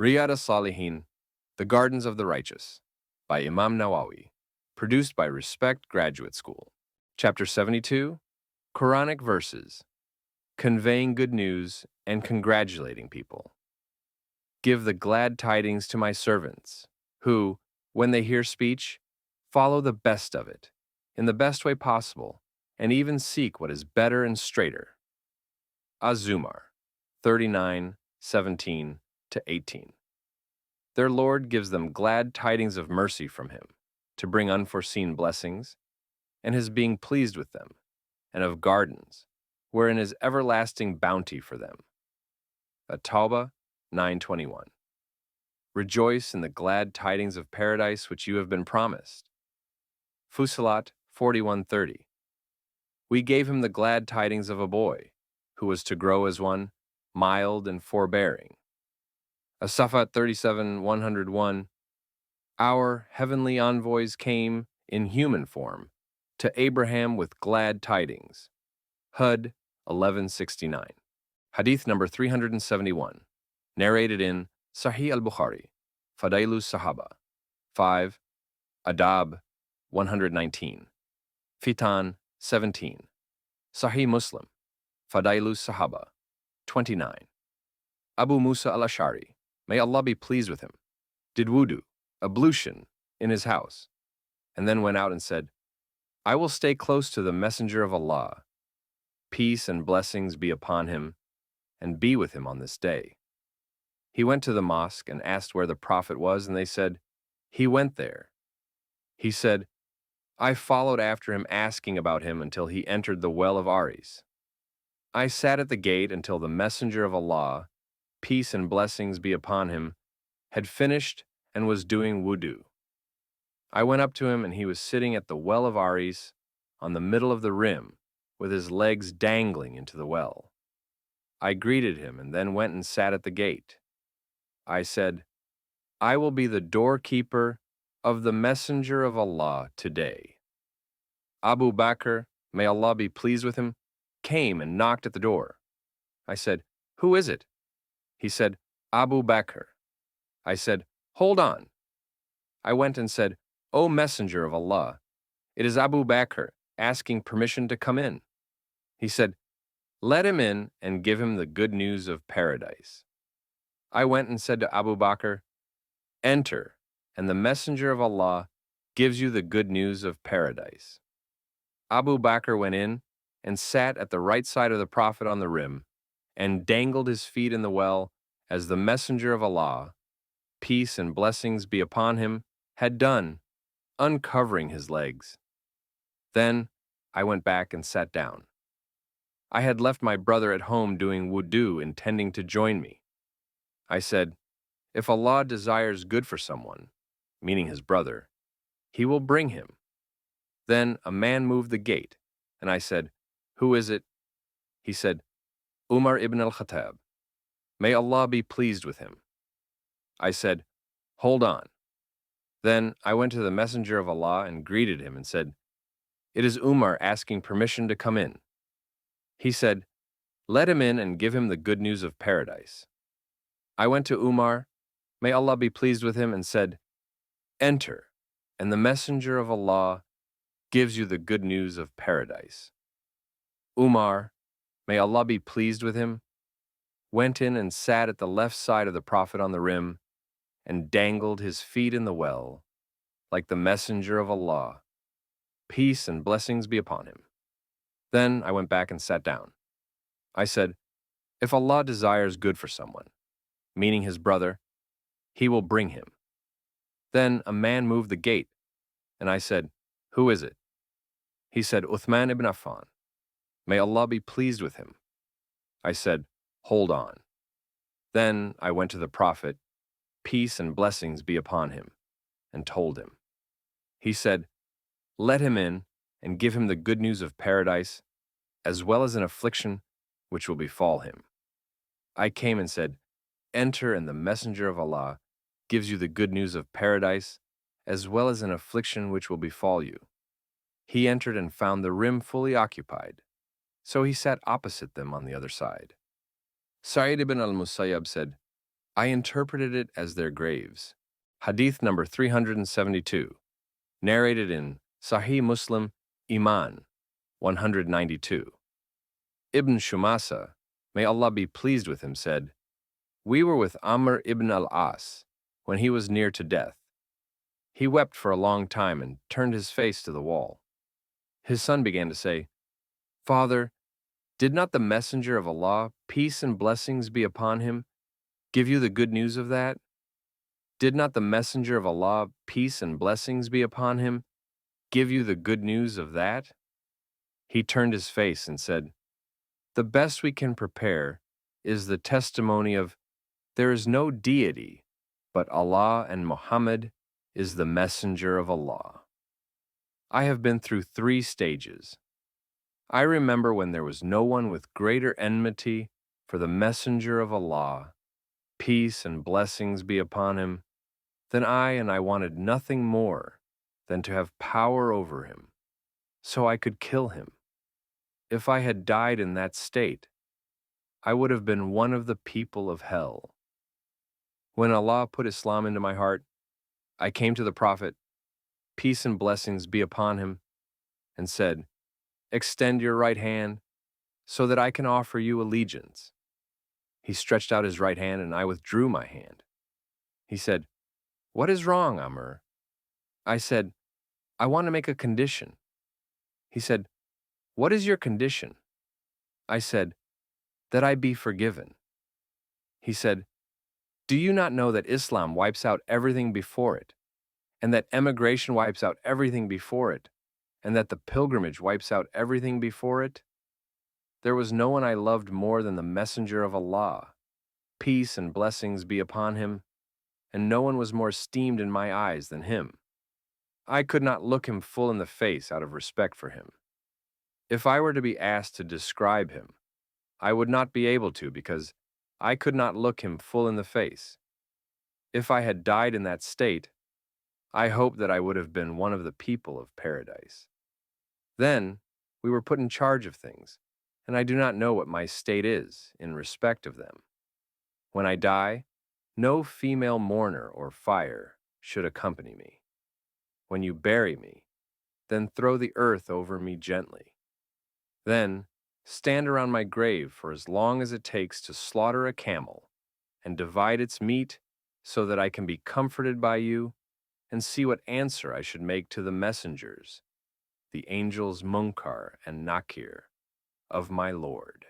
Riyad As-Salihin, The Gardens of the Righteous, by Imam Nawawi, produced by Respect Graduate School. Chapter 72, Quranic Verses, Conveying Good News and Congratulating People. Give the glad tidings to my servants, who, when they hear speech, follow the best of it, in the best way possible, and even seek what is better and straighter. Az-Zumar 39:17-18. Their Lord gives them glad tidings of mercy from Him, to bring unforeseen blessings, and His being pleased with them, and of gardens, wherein is everlasting bounty for them. At-Tawbah 9:21. Rejoice in the glad tidings of paradise which you have been promised. Fussilat 41:30. We gave him the glad tidings of a boy, who was to grow as one, mild and forbearing. As-Saffat 37:101. Our heavenly envoys came, in human form, to Abraham with glad tidings. Hud 1169. Hadith number 371. Narrated in Sahih al-Bukhari, Fadailu Sahaba. 5. Adab 119. Fitan 17. Sahih Muslim, Fadailu Sahaba 29. Abu Musa al-Ash'ari, may Allah be pleased with him, did wudu, ablution, in his house, and then went out and said, I will stay close to the Messenger of Allah. Peace and blessings be upon him, and be with him on this day. He went to the mosque and asked where the Prophet was, and they said, he went there. He said, I followed after him asking about him until he entered the well of Aris. I sat at the gate until the Messenger of Allah, peace and blessings be upon him, had finished and was doing wudu. I went up to him, and he was sitting at the well of Aris, on the middle of the rim, with his legs dangling into the well. I greeted him and then went and sat at the gate. I said, I will be the doorkeeper of the Messenger of Allah today. Abu Bakr, may Allah be pleased with him, came and knocked at the door. I said, who is it? He said, Abu Bakr. I said, hold on. I went and said, O Messenger of Allah, it is Abu Bakr asking permission to come in. He said, let him in and give him the good news of paradise. I went and said to Abu Bakr, enter, and the Messenger of Allah gives you the good news of paradise. Abu Bakr went in and sat at the right side of the Prophet on the rim, and dangled his feet in the well as the Messenger of Allah, peace and blessings be upon him, had done, uncovering his legs. Then I went back and sat down. I had left my brother at home doing wudu, intending to join me. I said, if Allah desires good for someone, meaning his brother, he will bring him. Then a man moved the gate, and I said, who is it? He said, Umar ibn al-Khattab. May Allah be pleased with him. I said, hold on. Then I went to the Messenger of Allah and greeted him and said, it is Umar asking permission to come in. He said, let him in and give him the good news of paradise. I went to Umar, may Allah be pleased with him, and said, enter, and the Messenger of Allah gives you the good news of paradise. Umar, may Allah be pleased with him, went in and sat at the left side of the Prophet on the rim, and dangled his feet in the well, like the Messenger of Allah. Peace and blessings be upon him. Then I went back and sat down. I said, if Allah desires good for someone, meaning his brother, he will bring him. Then a man moved the gate, and I said, who is it? He said, Uthman ibn Affan. May Allah be pleased with him. I said, hold on. Then I went to the Prophet, peace and blessings be upon him, and told him. He said, let him in and give him the good news of paradise, as well as an affliction which will befall him. I came and said, enter, and the Messenger of Allah gives you the good news of paradise, as well as an affliction which will befall you. He entered and found the rim fully occupied, so he sat opposite them on the other side. Sa'id ibn al-Musayyab said, I interpreted it as their graves. Hadith number 372, narrated in Sahih Muslim, Imam 192. Ibn Shumasa, may Allah be pleased with him, said, "We were with Amr ibn al-As when he was near to death. He wept for a long time and turned his face to the wall. His son began to say, 'Father, did not the messenger of Allah, peace and blessings be upon him, give you the good news of that? Did not the messenger of Allah, peace and blessings be upon him, give you the good news of that?' He turned his face and said, 'The best we can prepare is the testimony of there is no deity but Allah, and Muhammad is the messenger of Allah.' I have been through 3 stages. I remember when there was no one with greater enmity for the messenger of Allah, peace and blessings be upon him, than I, and I wanted nothing more than to have power over him, so I could kill him. If I had died in that state, I would have been one of the people of hell. When Allah put Islam into my heart, I came to the Prophet, peace and blessings be upon him, and said, 'Extend your right hand so that I can offer you allegiance.' He stretched out his right hand, and I withdrew my hand. He said, 'What is wrong, Amr?' I said, 'I want to make a condition.' He said, 'What is your condition?' I said, 'That I be forgiven.' He said, 'Do you not know that Islam wipes out everything before it, and that emigration wipes out everything before it, and that the pilgrimage wipes out everything before it? There was no one I loved more than the messenger of Allah, peace and blessings be upon him, and no one was more esteemed in my eyes than him. I could not look him full in the face out of respect for him. If I were to be asked to describe him, I would not be able to because I could not look him full in the face. If I had died in that state, I hope that I would have been one of the people of paradise. Then we were put in charge of things, and I do not know what my state is in respect of them. When I die, no female mourner or fire should accompany me. When you bury me, then throw the earth over me gently. Then stand around my grave for as long as it takes to slaughter a camel and divide its meat so that I can be comforted by you and see what answer I should make to the messengers, the angels Munkar and Nakir, of my Lord.